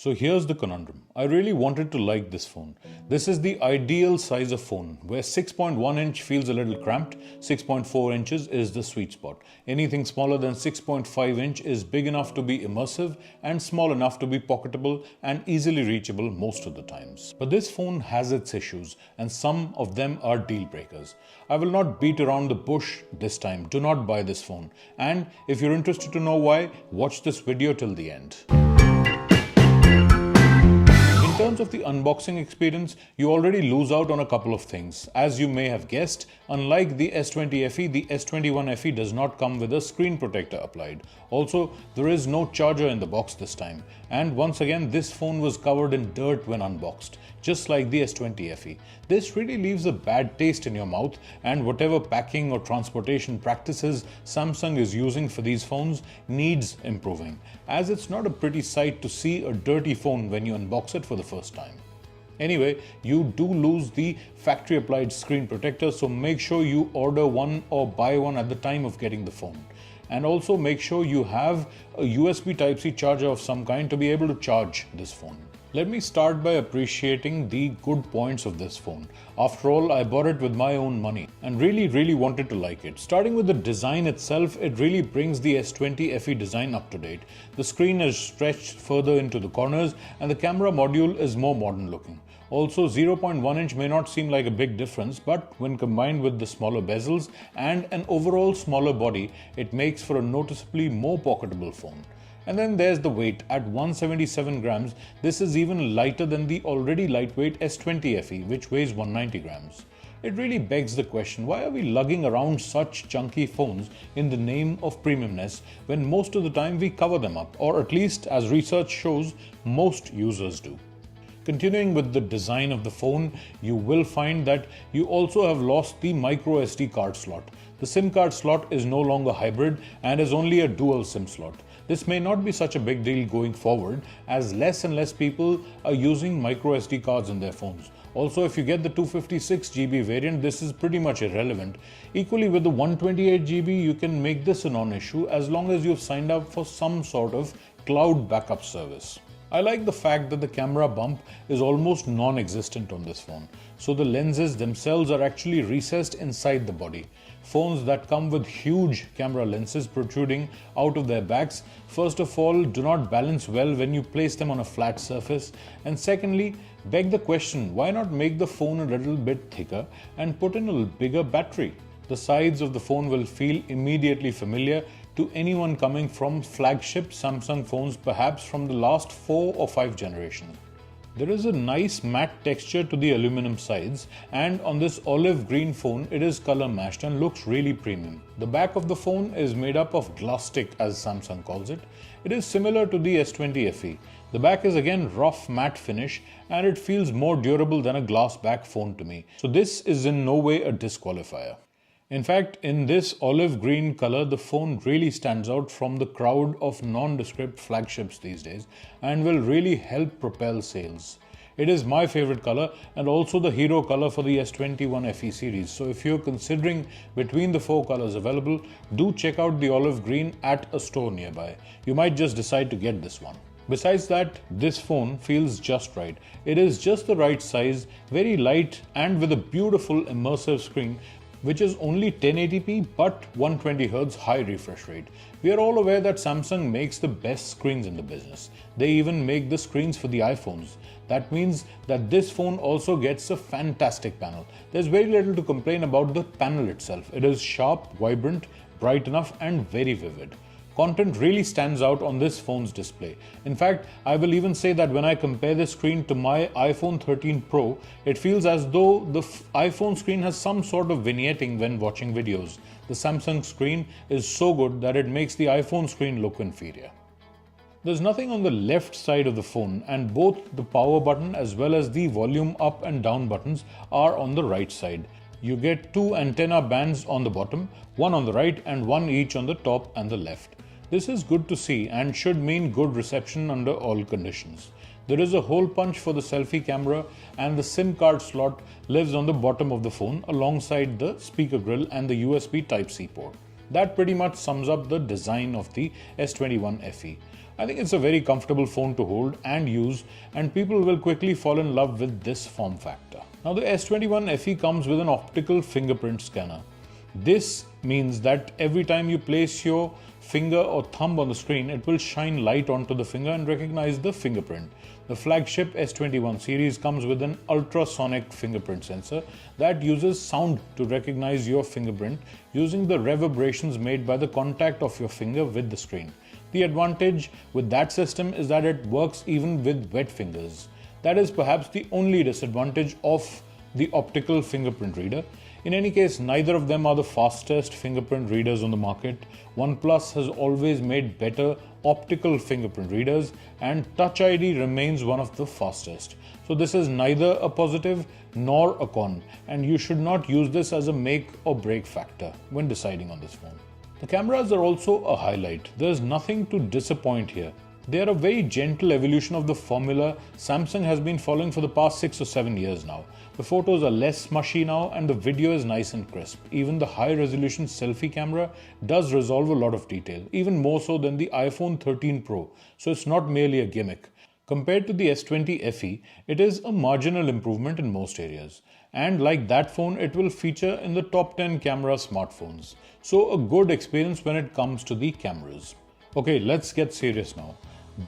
So here's the conundrum. I really wanted to like this phone. This is the ideal size of phone where 6.1 inch feels a little cramped, 6.4 inches is the sweet spot. Anything smaller than 6.5 inch is big enough to be immersive and small enough to be pocketable and easily reachable most of the times. But this phone has its issues and some of them are deal breakers. I will not beat around the bush this time. Do not buy this phone. And if you're interested to know why, watch this video till the end. In terms of the unboxing experience, you already lose out on a couple of things. As you may have guessed, unlike the S20 FE, the S21 FE does not come with a screen protector applied. Also, there is no charger in the box this time. And once again, this phone was covered in dirt when unboxed, just like the S20 FE. This really leaves a bad taste in your mouth, and whatever packing or transportation practices Samsung is using for these phones needs improving, as it's not a pretty sight to see a dirty phone when you unbox it for the first time. Anyway, you do lose the factory applied screen protector, so make sure you order one or buy one at the time of getting the phone. And also make sure you have a USB Type-C charger of some kind to be able to charge this phone. Let me start by appreciating the good points of this phone. After all, I bought it with my own money and really wanted to like it. Starting with the design itself, it really brings the S20 FE design up to date. The screen is stretched further into the corners and the camera module is more modern looking. Also, 0.1 inch may not seem like a big difference, but when combined with the smaller bezels and an overall smaller body, it makes for a noticeably more pocketable phone. And then there's the weight. At 177 grams, this is even lighter than the already lightweight S20 FE, which weighs 190 grams. It really begs the question, why are we lugging around such chunky phones in the name of premiumness when most of the time we cover them up, or at least, as research shows, most users do. Continuing with the design of the phone, you will find that you also have lost the micro SD card slot. The SIM card slot is no longer hybrid and is only a dual SIM slot. This may not be such a big deal going forward, as less and less people are using micro SD cards in their phones. Also, if you get the 256 GB variant, this is pretty much irrelevant. Equally, with the 128 GB, you can make this a non-issue as long as you've signed up for some sort of cloud backup service. I like the fact that the camera bump is almost non-existent on this phone, so the lenses themselves are actually recessed inside the body. Phones that come with huge camera lenses protruding out of their backs, first of all, do not balance well when you place them on a flat surface, and secondly, beg the question, why not make the phone a little bit thicker and put in a bigger battery? The sides of the phone will feel immediately familiar to anyone coming from flagship Samsung phones, perhaps from the last 4 or 5 generations. There is a nice matte texture to the aluminum sides, and on this olive green phone it is color matched and looks really premium. The back of the phone is made up of glassstick, as Samsung calls it. It is similar to the S20 FE. The back is again rough matte finish and it feels more durable than a glass back phone to me. So this is in no way a disqualifier. In fact, in this olive green color, the phone really stands out from the crowd of nondescript flagships these days and will really help propel sales. It is my favorite color and also the hero color for the S21 FE series. So if you're considering between the 4 colors available, do check out the olive green at a store nearby. You might just decide to get this one. Besides that, this phone feels just right. It is just the right size, very light and with a beautiful immersive screen, which is only 1080p but 120Hz high refresh rate. We are all aware that Samsung makes the best screens in the business. They even make the screens for the iPhones. That means that this phone also gets a fantastic panel. There's very little to complain about the panel itself. It is sharp, vibrant, bright enough and very vivid. Content really stands out on this phone's display. In fact, I will even say that when I compare this screen to my iPhone 13 Pro, it feels as though the iPhone screen has some sort of vignetting when watching videos. The Samsung screen is so good that it makes the iPhone screen look inferior. There's nothing on the left side of the phone, and both the power button as well as the volume up and down buttons are on the right side. You get 2 antenna bands on the bottom, one on the right and one each on the top and the left. This is good to see and should mean good reception under all conditions. There is a hole punch for the selfie camera and the SIM card slot lives on the bottom of the phone alongside the speaker grill and the USB Type-C port. That pretty much sums up the design of the S21 FE. I think it's a very comfortable phone to hold and use, and people will quickly fall in love with this form factor. Now the S21 FE comes with an optical fingerprint scanner. This means that every time you place your finger or thumb on the screen, it will shine light onto the finger and recognize the fingerprint. The flagship S21 series comes with an ultrasonic fingerprint sensor that uses sound to recognize your fingerprint using the reverberations made by the contact of your finger with the screen. The advantage with that system is that it works even with wet fingers. That is perhaps the only disadvantage of the optical fingerprint reader. In any case, neither of them are the fastest fingerprint readers on the market. OnePlus has always made better optical fingerprint readers, and Touch ID remains one of the fastest. So this is neither a positive nor a con, and you should not use this as a make or break factor when deciding on this phone. The cameras are also a highlight. There's nothing to disappoint here. They are a very gentle evolution of the formula Samsung has been following for the past 6 or 7 years now. The photos are less mushy now and the video is nice and crisp. Even the high-resolution selfie camera does resolve a lot of detail, even more so than the iPhone 13 Pro, so it's not merely a gimmick. Compared to the S20 FE, it is a marginal improvement in most areas. And like that phone, it will feature in the top 10 camera smartphones. So a good experience when it comes to the cameras. Okay, let's get serious now.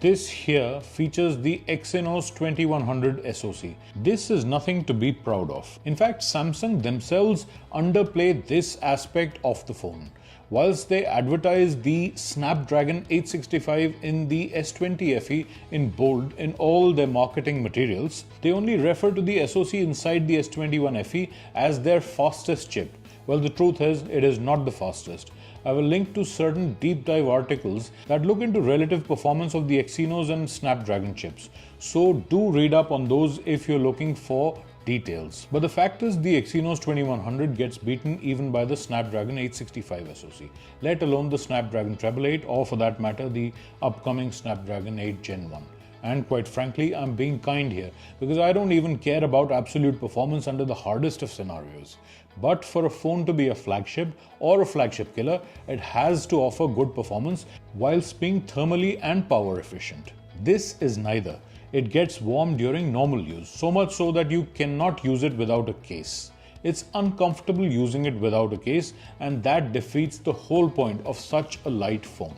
This here features the Exynos 2100 SoC. This is nothing to be proud of. In fact, Samsung themselves underplay this aspect of the phone. Whilst they advertise the Snapdragon 865 in the S20 FE in bold in all their marketing materials, they only refer to the SoC inside the S21 FE as their fastest chip. Well, the truth is, it is not the fastest. I will link to certain deep dive articles that look into relative performance of the Exynos and Snapdragon chips. So do read up on those if you're looking for details. But the fact is, the Exynos 2100 gets beaten even by the Snapdragon 865 SoC, let alone the Snapdragon 888 or for that matter the upcoming Snapdragon 8 Gen 1. And quite frankly, I'm being kind here because I don't even care about absolute performance under the hardest of scenarios. But for a phone to be a flagship or a flagship killer, it has to offer good performance whilst being thermally and power efficient. This is neither. It gets warm during normal use, so much so that you cannot use it without a case. It's uncomfortable using it without a case, and that defeats the whole point of such a light phone.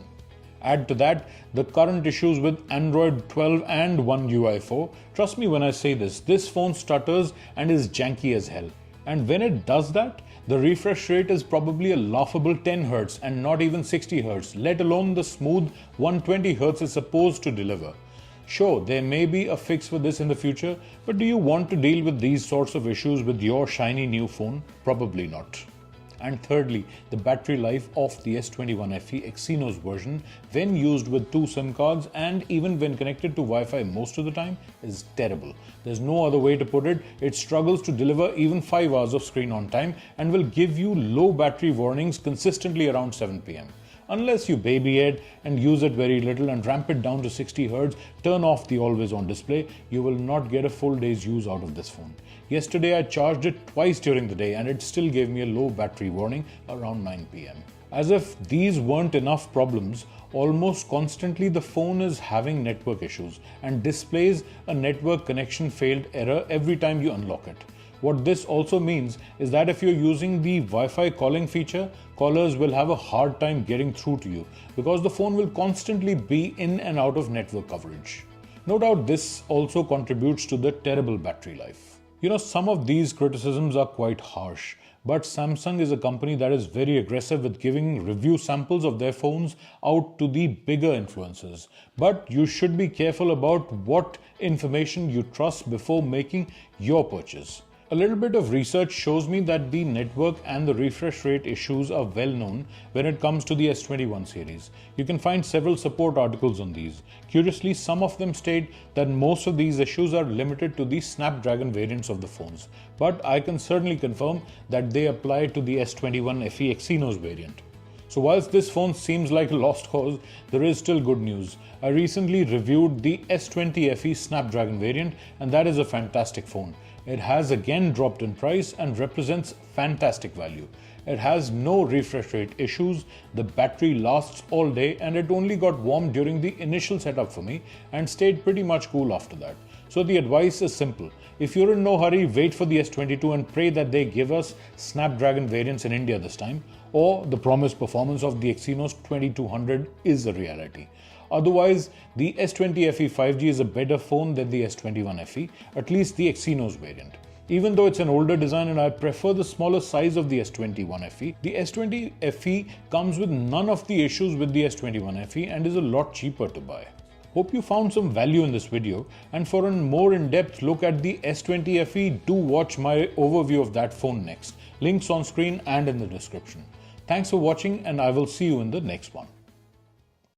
Add to that the current issues with Android 12 and One UI 4. Trust me when I say this phone stutters and is janky as hell. And when it does that, the refresh rate is probably a laughable 10 Hz and not even 60 Hz, let alone the smooth 120 Hz it's supposed to deliver. Sure, there may be a fix for this in the future, but do you want to deal with these sorts of issues with your shiny new phone? Probably not. And thirdly, the battery life of the S21 FE Exynos version when used with 2 SIM cards and even when connected to Wi-Fi most of the time is terrible. There's no other way to put it. It struggles to deliver even 5 hours of screen on time and will give you low battery warnings consistently around 7 PM. Unless you baby it and use it very little and ramp it down to 60 Hz, turn off the always on display, you will not get a full day's use out of this phone. Yesterday I charged it twice during the day and it still gave me a low battery warning around 9 PM. As if these weren't enough problems, almost constantly the phone is having network issues and displays a network connection failed error every time you unlock it. What this also means is that if you're using the Wi-Fi calling feature, callers will have a hard time getting through to you because the phone will constantly be in and out of network coverage. No doubt this also contributes to the terrible battery life. Some of these criticisms are quite harsh, but Samsung is a company that is very aggressive with giving review samples of their phones out to the bigger influencers. But you should be careful about what information you trust before making your purchase. A little bit of research shows me that the network and the refresh rate issues are well known when it comes to the S21 series. You can find several support articles on these. Curiously, some of them state that most of these issues are limited to the Snapdragon variants of the phones, but I can certainly confirm that they apply to the S21 FE Exynos variant. So whilst this phone seems like a lost cause, there is still good news. I recently reviewed the S20 FE Snapdragon variant, and that is a fantastic phone. It has again dropped in price and represents fantastic value. It has no refresh rate issues, the battery lasts all day, and it only got warm during the initial setup for me and stayed pretty much cool after that. So the advice is simple. If you're in no hurry, wait for the S22 and pray that they give us Snapdragon variants in India this time, or the promised performance of the Exynos 2200 is a reality. Otherwise, the S20 FE 5G is a better phone than the S21 FE, at least the Exynos variant. Even though it's an older design and I prefer the smaller size of the S21 FE, the S20 FE comes with none of the issues with the S21 FE and is a lot cheaper to buy. Hope you found some value in this video, and for a more in-depth look at the S20 FE, do watch my overview of that phone next. Links on screen and in the description. Thanks for watching, and I will see you in the next one.